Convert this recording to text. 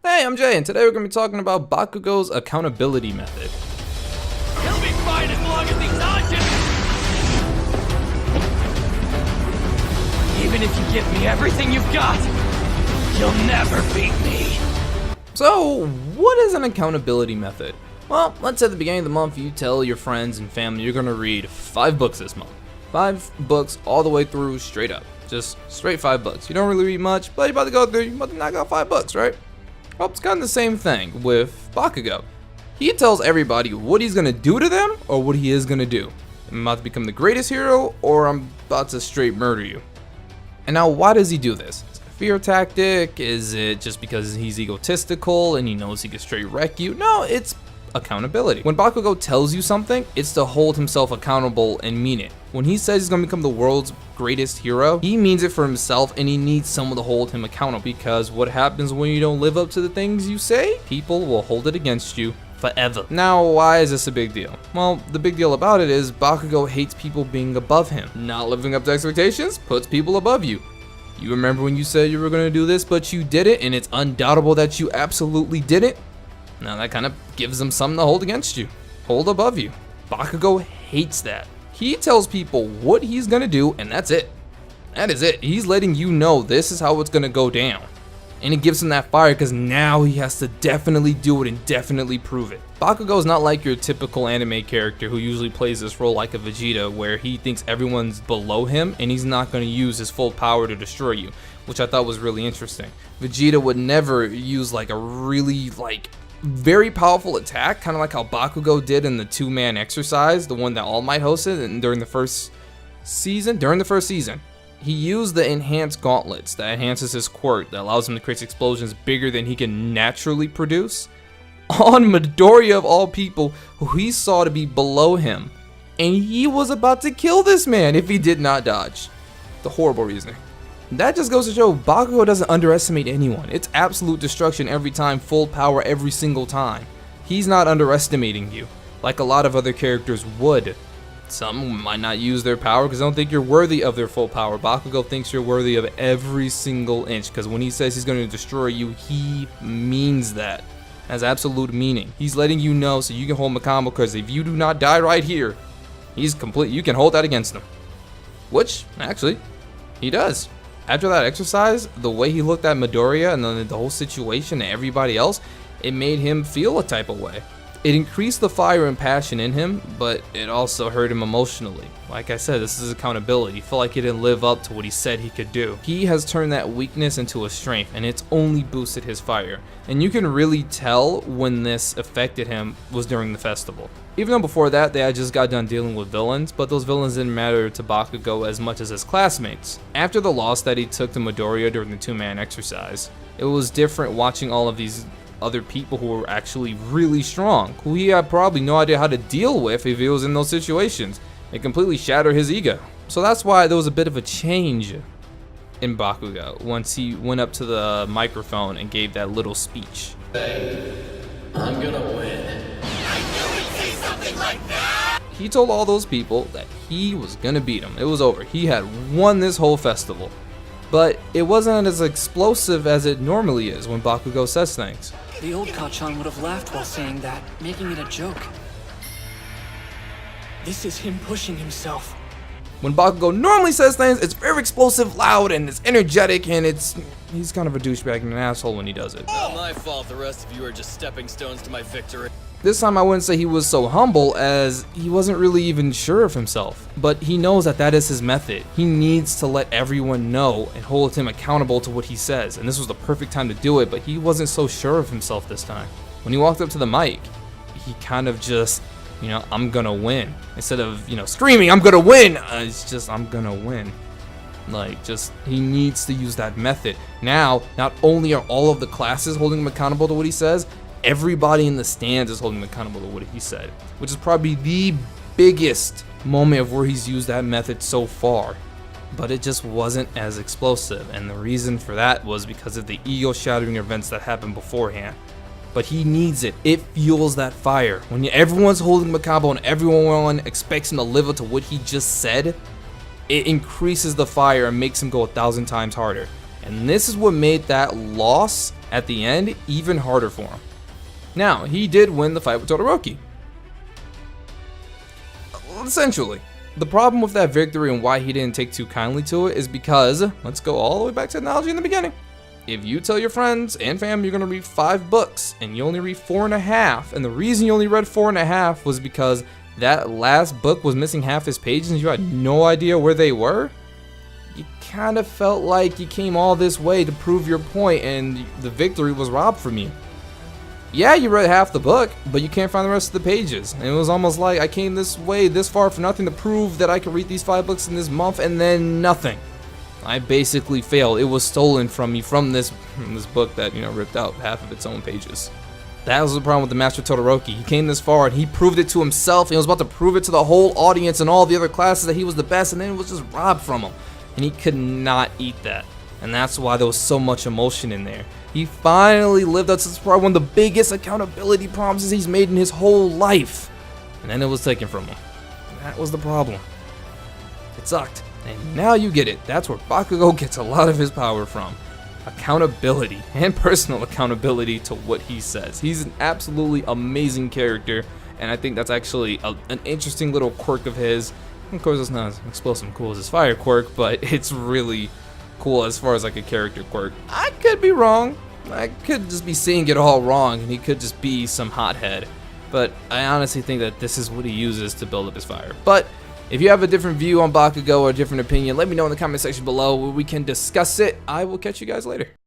Hey, I'm Jay, and today we're going to be talking about Bakugou's accountability method. He'll be fine as long as he dodges! Even if you give me everything you've got, you'll never beat me. So, what is an accountability method? Well, let's say at the beginning of the month you tell your friends and family you're going to read 5 books this month. 5 books all the way through, straight up. Just straight 5 books. You don't really read much, but you're about to go through, you're about to knock out 5 books, right? Well, it's kind of the same thing with Bakugou. He tells everybody what he's going to do to them or what he is going to do. I'm about to become the greatest hero or I'm about to straight murder you. And now why does he do this? Is it a fear tactic? Is it just because he's egotistical and he knows he can straight wreck you? No, it's accountability. When Bakugou tells you something, it's to hold himself accountable and mean it. When he says he's going to become the world's greatest hero, he means it for himself and he needs someone to hold him accountable, because what happens when you don't live up to the things you say? People will hold it against you forever. Now, why is this a big deal? Well, the big deal about it is Bakugou hates people being above him. Not living up to expectations puts people above you. You remember when you said you were going to do this, but you did it, and it's undoubtable that you absolutely didn't? Now that kind of gives them something to hold against you, hold above you. Bakugou hates that. He tells people what he's gonna do, and that's it. That is it. He's letting you know this is how it's gonna go down. And it gives him that fire because now he has to definitely do it and definitely prove it. Bakugou is not like your typical anime character who usually plays this role like a Vegeta, where he thinks everyone's below him and he's not going to use his full power to destroy you, which I thought was really interesting. Vegeta would never use like a really very powerful attack, kind of like how Bakugou did in the 2-man exercise, the one that All Might hosted, and during the first season, he used the enhanced gauntlets that enhances his quirk, that allows him to create explosions bigger than he can naturally produce, on Midoriya of all people, who he saw to be below him, and he was about to kill this man if he did not dodge. The horrible reasoning. That just goes to show Bakugou doesn't underestimate anyone. It's absolute destruction every time, full power every single time. He's not underestimating you, like a lot of other characters would. Some might not use their power because they don't think you're worthy of their full power. Bakugou thinks you're worthy of every single inch, because when he says he's going to destroy you, he means that. Has absolute meaning. He's letting you know so you can hold him accountable, because if you do not die right here, he's complete. You can hold that against him. Which, actually, he does. After that exercise, the way he looked at Midoriya and then the whole situation and everybody else, it made him feel a type of way. It increased the fire and passion in him, but it also hurt him emotionally. Like I said, this is accountability. He felt like he didn't live up to what he said he could do. He has turned that weakness into a strength, and it's only boosted his fire. And you can really tell when this affected him was during the festival. Even though before that, they had just got done dealing with villains, but those villains didn't matter to Bakugou as much as his classmates. After the loss that he took to Midoriya during the 2-man exercise, it was different watching all of these other people who were actually really strong, who he had probably no idea how to deal with if he was in those situations. It completely shattered his ego. So that's why there was a bit of a change in Bakugou once he went up to the microphone and gave that little speech. Hey, I'm gonna win. I knew he'd say something like that! He told all those people that he was gonna beat them. It was over. He had won this whole festival. But it wasn't as explosive as it normally is when Bakugou says things. The old Kachan would have laughed while saying that, making it a joke. This is him pushing himself. When Bakugou normally says things, it's very explosive, loud, and it's energetic, and he's kind of a douchebag and an asshole when he does it. Not my fault the rest of you are just stepping stones to my victory. This time I wouldn't say he was so humble, as he wasn't really even sure of himself. But he knows that that is his method. He needs to let everyone know and hold him accountable to what he says. And this was the perfect time to do it, but he wasn't so sure of himself this time. When he walked up to the mic, he kind of just, I'm gonna win. Instead of, screaming, I'm gonna win! It's just, I'm gonna win. He needs to use that method. Now, not only are all of the classes holding him accountable to what he says, everybody in the stands is holding him accountable to what he said, which is probably the biggest moment of where he's used that method so far. But it just wasn't as explosive, and the reason for that was because of the ego-shattering events that happened beforehand. But he needs it. It fuels that fire. When everyone's holding him accountable and everyone expects him to live up to what he just said, it increases the fire and makes him go 1,000 times harder. And this is what made that loss at the end even harder for him. Now, he did win the fight with Todoroki. Essentially. The problem with that victory and why he didn't take too kindly to it is because, let's go all the way back to the analogy in the beginning. If you tell your friends and family you're going to read 5 books and you only read 4.5, and the reason you only read 4.5 was because that last book was missing half his pages and you had no idea where they were, you kind of felt like you came all this way to prove your point and the victory was robbed from you. Yeah, you read half the book, but you can't find the rest of the pages. And it was almost like I came this way, this far for nothing to prove that I could read these 5 books in this month, and then nothing. I basically failed. It was stolen from me from this book that, ripped out half of its own pages. That was the problem with the Master Todoroki. He came this far and he proved it to himself. He was about to prove it to the whole audience and all the other classes that he was the best, and then it was just robbed from him. And he could not eat that. And that's why there was so much emotion in there. He finally lived up to this, probably one of the biggest accountability promises he's made in his whole life. And then it was taken from him. And that was the problem. It sucked. And now you get it. That's where Bakugou gets a lot of his power from. Accountability and personal accountability to what he says. He's an absolutely amazing character. And I think that's actually an interesting little quirk of his. Of course, it's not as explosive and cool as his fire quirk, but it's really cool as far as like a character quirk. I could be wrong. I could just be seeing it all wrong, and he could just be some hothead. But I honestly think that this is what he uses to build up his fire. But if you have a different view on Bakugou or a different opinion, let me know in the comment section below where we can discuss it. I will catch you guys later.